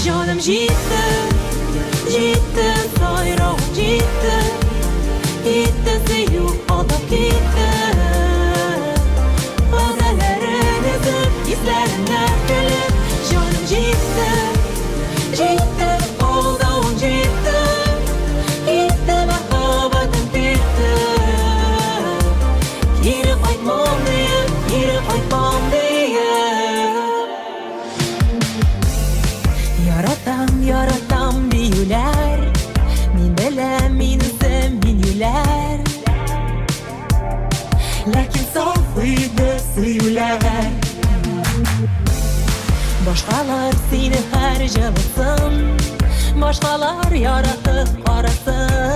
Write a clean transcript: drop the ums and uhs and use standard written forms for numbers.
Canım ciddi, ciddi sayrağım ciddi. Gitti seviyuk alıp gitti. Bazelerine zıp izlerinden gülüp. Canım ciddi, ciddi olduğum ciddi. Gitti mehhabbetim bitti. Geri kaytmam diye, geri kaytmam diye. Yaratam büyüler. Min belem minizim minüler. Lakin safıydı sıyüler. Başkalar seni harcamasın. Başkalar yaratıp arasın.